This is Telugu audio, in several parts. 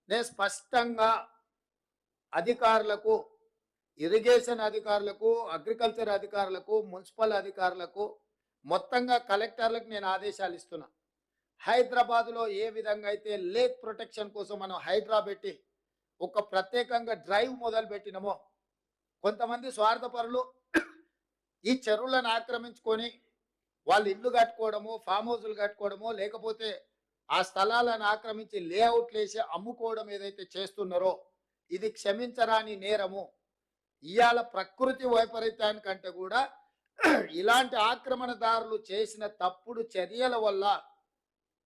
నేను స్పష్టంగా అధికారులకు, ఇరిగేషన్ అధికారులకు, అగ్రికల్చర్ అధికారులకు, మున్సిపల్ అధికారులకు, మొత్తంగా కలెక్టర్లకు నేను ఆదేశాలు ఇస్తున్నా. హైదరాబాద్లో ఏ విధంగా అయితే లేక్ ప్రొటెక్షన్ కోసం మనం హైడ్రా పెట్టి ఒక ప్రత్యేకంగా డ్రైవ్ మొదలు పెట్టినమో, కొంతమంది స్వార్థపరులు ఈ చెరువులను ఆక్రమించుకొని వాళ్ళు ఇల్లు కట్టుకోవడము, ఫామ్ హౌస్లు కట్టుకోవడమో, లేకపోతే ఆ స్థలాలను ఆక్రమించి లేఅవుట్లు వేసి అమ్ముకోవడం ఏదైతే చేస్తున్నారో ఇది క్షమించరాని నేరము. ఇవాళ ప్రకృతి వైపరీత్యానికంటే కూడా ఇలాంటి ఆక్రమణదారులు చేసిన తప్పుడు చర్యల వల్ల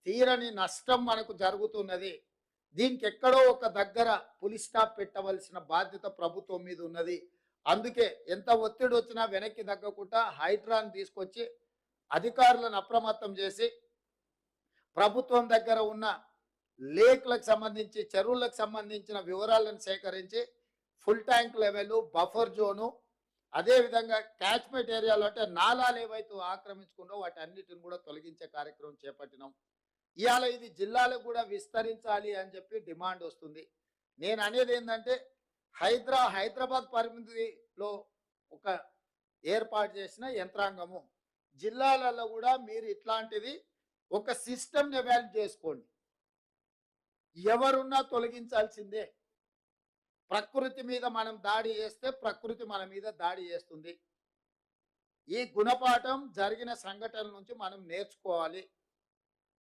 తీరని నష్టం మనకు జరుగుతున్నది. దీనికి ఎక్కడో ఒక దగ్గర పులి స్టాప్ పెట్టవలసిన బాధ్యత ప్రభుత్వం మీద ఉన్నది. అందుకే ఎంత ఒత్తిడి వచ్చినా వెనక్కి తగ్గకుండా హైడ్రాన్ తీసుకొచ్చి అధికారులను అప్రమత్తం చేసి ప్రభుత్వం దగ్గర ఉన్న లేక్లకు సంబంధించి, చెరువులకు సంబంధించిన వివరాలను సేకరించి full tank level, buffer zone, అదేవిధంగా క్యాచ్మెంట్ ఏరియాలో అంటే నాలాలు ఏవైతే ఆక్రమించుకున్నో వాటి అన్నిటిని కూడా తొలగించే కార్యక్రమం చేపట్టినాం. ఇవాళ ఇది జిల్లాలకు కూడా విస్తరించాలి అని చెప్పి డిమాండ్ వస్తుంది. నేను అనేది ఏంటంటే హైదరాబాద్ పరిమితిలో ఒక ఏర్పాటు చేసిన యంత్రాంగము, జిల్లాలలో కూడా మీరు ఇట్లాంటిది ఒక సిస్టమ్ని ఎవాల్వ్ చేసుకోండి. ఎవరున్నా తొలగించాల్సిందే. ప్రకృతి మీద మనం దాడి చేస్తే ప్రకృతి మన మీద దాడి చేస్తుంది. ఈ గుణపాఠం జరిగిన సంఘటనల నుంచి మనం నేర్చుకోవాలి.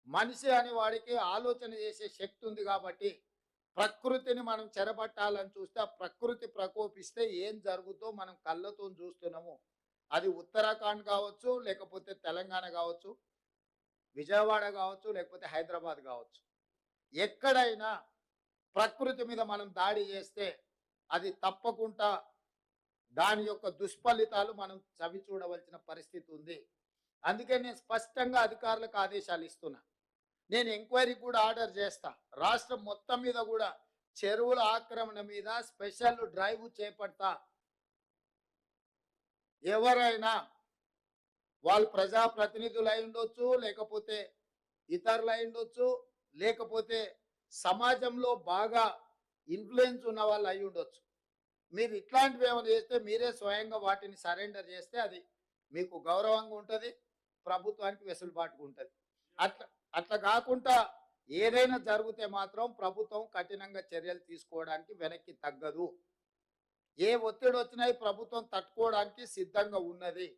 మనిషి అనే వాడికి ఆలోచన చేసే శక్తి ఉంది కాబట్టి ప్రకృతిని మనం చెరబట్టాలని చూస్తే ఆ ప్రకృతి ప్రకోపిస్తే ఏం జరుగుతో మనం కళ్ళతో చూస్తున్నాము. అది ఉత్తరాఖండ్ కావచ్చు, లేకపోతే తెలంగాణ కావచ్చు, విజయవాడ కావచ్చు, లేకపోతే హైదరాబాద్ కావచ్చు, ఎక్కడైనా ప్రకృతి మీద మనం దాడి చేస్తే అది తప్పకుండా దాని యొక్క దుష్ఫలితాలు మనం చవి చూడవలసిన పరిస్థితి ఉంది. అందుకే నేను స్పష్టంగా అధికారులకు ఆదేశాలు ఇస్తున్నా. నేను ఎంక్వైరీ కూడా ఆర్డర్ చేస్తా. రాష్ట్రం మొత్తం మీద కూడా చెరువుల ఆక్రమణ మీద స్పెషల్ డ్రైవ్ చేపడతా. ఎవరైనా వాళ్ళు ప్రజాప్రతినిధులు అయి ఉండొచ్చు, లేకపోతే ఇతరులు అయి ఉండొచ్చు, లేకపోతే సమాజంలో బాగా ఇన్ఫ్లుయెన్స్ ఉన్న వాళ్ళు అయి ఉండొచ్చు. మీరు ఇట్లాంటివి ఏమైనా చేస్తే మీరే స్వయంగా వాటిని సరెండర్ చేస్తే అది మీకు గౌరవంగా ఉంటుంది, ప్రభుత్వానికి వెసులుబాటుగా ఉంటుంది. అట్లా అట్లా కాకుండా ఏదైనా జరిగితే మాత్రం ప్రభుత్వం కఠినంగా చర్యలు తీసుకోవడానికి వెనక్కి తగ్గదు. ఏ ఒత్తిడి వచ్చినా ప్రభుత్వం తట్టుకోవడానికి సిద్ధంగా ఉన్నది.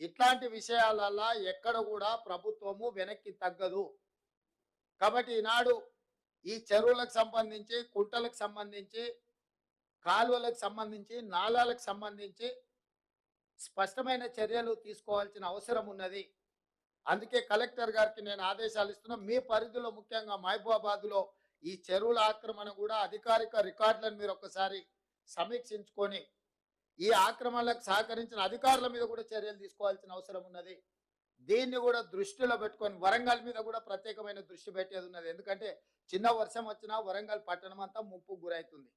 ఇట్లాంటి విషయాలల్లో ఎక్కడ కూడా ప్రభుత్వము వెనక్కి తగ్గదు. కాబట్టి ఈనాడు ఈ చెరువులకు సంబంధించి, కుంటలకు సంబంధించి, కాలువలకు సంబంధించి, నాలాలకు సంబంధించి స్పష్టమైన చర్యలు తీసుకోవాల్సిన అవసరం ఉన్నది. అందుకే కలెక్టర్ గారికి నేను ఆదేశాలు ఇస్తున్నా. మీ పరిధిలో ముఖ్యంగా మహబూబాబాద్లో ఈ చెరువుల ఆక్రమణ కూడా అధికారిక రికార్డులను మీరు ఒకసారి సమీక్షించుకొని ఈ ఆక్రమణలకు సహకరించిన అధికారుల మీద కూడా చర్యలు తీసుకోవాల్సిన అవసరం ఉన్నది. దీన్ని కూడా దృష్టిలో పెట్టుకొని వరంగల్ మీద కూడా ప్రత్యేకమైన దృష్టి పెట్టేది ఉన్నది. ఎందుకంటే చిన్న వర్షం వచ్చినా వరంగల్ పట్టణం అంతా ముప్పుకు గురవుతుంది.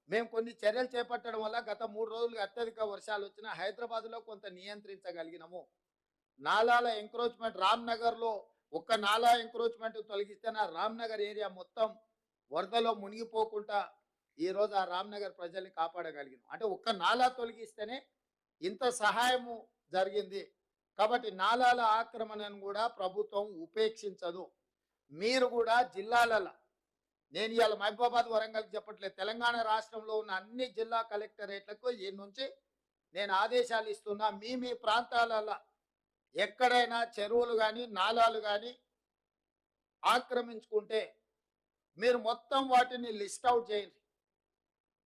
మేము కొన్ని చర్యలు చేపట్టడం వల్ల గత 3 రోజులుగా అత్యధిక వర్షాలు వచ్చినా హైదరాబాద్లో కొంత నియంత్రించగలిగినాము. నాలాల ఎంక్రోచ్మెంట్ రామ్నగర్లో ఒక్క నాలా ఎంక్రోచ్మెంట్ తొలగిస్తే నా రామ్నగర్ ఏరియా మొత్తం వరదలో మునిగిపోకుండా ఈరోజు ఆ రామ్నగర్ ప్రజల్ని కాపాడగలిగినాం. అంటే ఒక్క నాలా తొలగిస్తేనే ఇంత సహాయము జరిగింది. కాబట్టి నాలాల ఆక్రమణను కూడా ప్రభుత్వం ఉపేక్షించదు. మీరు కూడా జిల్లాలలో, నేను ఇవాళ మహబూబాబాద్ వరంగల్కి చెప్పట్లేదు, తెలంగాణ రాష్ట్రంలో ఉన్న అన్ని జిల్లా కలెక్టరేట్లకు ఈ నుంచి నేను ఆదేశాలు ఇస్తున్నా. మీ ప్రాంతాలలో ఎక్కడైనా చెరువులు కానీ నాలాలు కానీ ఆక్రమించుకుంటే మీరు మొత్తం వాటిని లిస్ట్ అవుట్ చేయండి.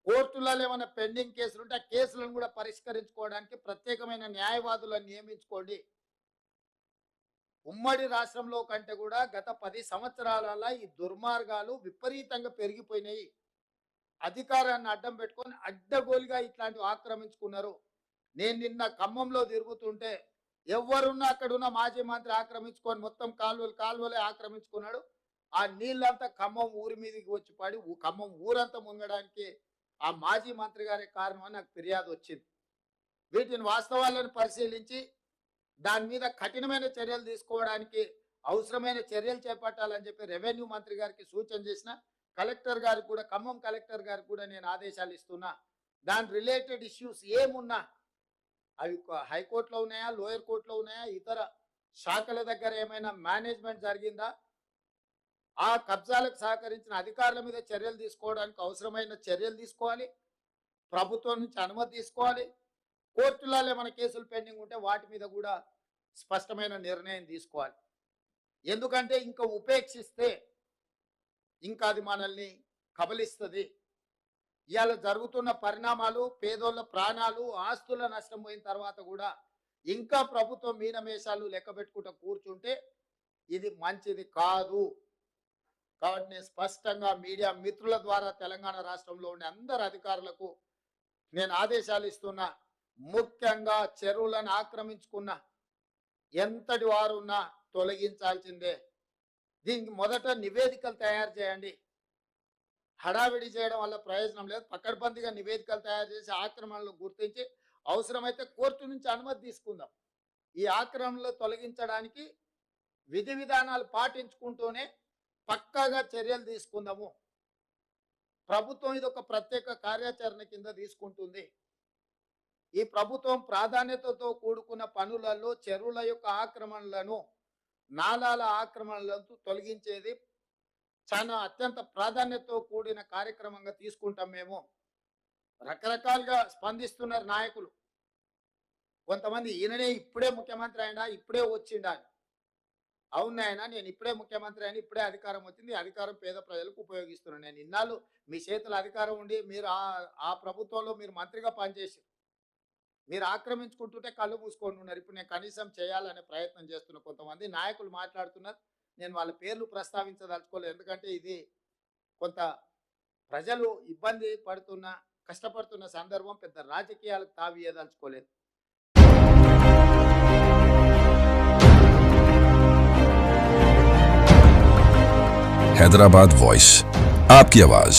కోర్టులలో ఏమైనా పెండింగ్ కేసులు ఉంటే ఆ కేసులను కూడా పరిష్కరించుకోవడానికి ప్రత్యేకమైన న్యాయవాదులను నియమించుకోండి. ఉమ్మడి రాష్ట్రంలో కంటే కూడా గత 10 సంవత్సరాల ఈ దుర్మార్గాలు విపరీతంగా పెరిగిపోయినాయి. అధికారాన్ని అడ్డం పెట్టుకొని అడ్డగోలుగా ఇట్లాంటివి ఆక్రమించుకున్నారు. నేను నిన్న ఖమ్మంలో తిరుగుతుంటే ఎవరున్నా అక్కడున్న మాజీ మంత్రి ఆక్రమించుకొని మొత్తం కాలువలే ఆక్రమించుకున్నాడు. ఆ నీళ్ళంతా ఖమ్మం ఊరి మీదకి వచ్చి పడి ఖమ్మం ఊరంతా మునగడానికి ఆ మాజీ మంత్రి గారే కారణం అని నాకు ఫిర్యాదు వచ్చింది. వీటిని వాస్తవాలను పరిశీలించి దాని మీద కఠినమైన చర్యలు తీసుకోవడానికి అవసరమైన చర్యలు చేపట్టాలని చెప్పి రెవెన్యూ మంత్రి గారికి సూచన చేసిన. కలెక్టర్ గారికి కూడా, ఖమ్మం కలెక్టర్ గారికి కూడా నేను ఆదేశాలు ఇస్తున్నా. దాని రిలేటెడ్ ఇష్యూస్ ఏమున్నా అవి హైకోర్టులో ఉన్నాయా, లోయర్ కోర్టులో ఉన్నాయా, ఇతర శాఖల దగ్గర ఏమైనా మేనేజ్మెంట్ జరిగిందా, ఆ కబ్జాలకు సహకరించిన అధికారుల మీద చర్యలు తీసుకోవడానికి అవసరమైన చర్యలు తీసుకోవాలి. ప్రభుత్వం నుంచి అనుమతి తీసుకోవాలి. కోర్టులలో ఏమైనా కేసులు పెండింగ్ ఉంటే వాటి మీద కూడా స్పష్టమైన నిర్ణయం తీసుకోవాలి. ఎందుకంటే ఇంకా ఉపేక్షిస్తే ఇంకా అది మనల్ని కబలిస్తుంది. ఇవాళ జరుగుతున్న పరిణామాలు, పేదోళ్ళ ప్రాణాలు, ఆస్తుల నష్టం పోయిన తర్వాత కూడా ఇంకా ప్రభుత్వం మీనమేషాలు లెక్క పెట్టుకుంటూ కూర్చుంటే ఇది మంచిది కాదు. కాబట్టి నేను స్పష్టంగా మీడియా మిత్రుల ద్వారా తెలంగాణ రాష్ట్రంలో ఉండే అందరు అధికారులకు నేను ఆదేశాలు ఇస్తున్నా. ముఖ్యంగా చెరువులను ఆక్రమించుకున్న ఎంతటి వారున్నా తొలగించాల్సిందే. దీనికి మొదట నివేదికలు తయారు చేయండి. హడావిడి చేయడం వల్ల ప్రయోజనం లేదు. పకడ్బందీగా నివేదికలు తయారు చేసి ఆక్రమణలు గుర్తించి అవసరమైతే కోర్టు నుంచి అనుమతి తీసుకుందాం. ఈ ఆక్రమణలు తొలగించడానికి విధి విధానాలు పాటించుకుంటూనే పక్కాగా చర్యలు తీసుకుందాము. ప్రభుత్వం ఇది ఒక ప్రత్యేక కార్యాచరణ కింద తీసుకుంటుంది. ఈ ప్రభుత్వం ప్రాధాన్యతతో కూడుకున్న పనులలో చెరువుల యొక్క ఆక్రమణలను, నాలాల ఆక్రమణలను తొలగించేది చాలా అత్యంత ప్రాధాన్యతతో కూడిన కార్యక్రమంగా తీసుకుంటాం. మేము రకరకాలుగా స్పందిస్తున్నారు నాయకులు. కొంతమంది ఈయననే ఇప్పుడే ముఖ్యమంత్రి అయినా, ఇప్పుడే వచ్చిండా, అవునాయన నేను ఇప్పుడే ముఖ్యమంత్రి అయినా, ఇప్పుడే అధికారం వచ్చింది, అధికారం పేద ప్రజలకు ఉపయోగిస్తున్నాను. నేను ఇన్నాళ్ళు మీ చేతుల అధికారం ఉండి మీరు ఆ ప్రభుత్వంలో మీరు మంత్రిగా పనిచేసి మీరు ఆక్రమించుకుంటుంటే కళ్ళు మూసుకొని ఉన్నారు. ఇప్పుడు నేను కనీసం చేయాలనే ప్రయత్నం చేస్తున్న కొంతమంది నాయకులు మాట్లాడుతున్నారు. నేను వాళ్ళ పేర్లు ప్రస్తావించదలుచుకోలేదు. ఎందుకంటే ఇది కొంత ప్రజలు ఇబ్బంది పడుతున్న, కష్టపడుతున్న సందర్భం. పెద్ద రాజకీయాలకు తావియదలుచుకోలేదు. हैदराबाद वॉइस, आपकी आवाज।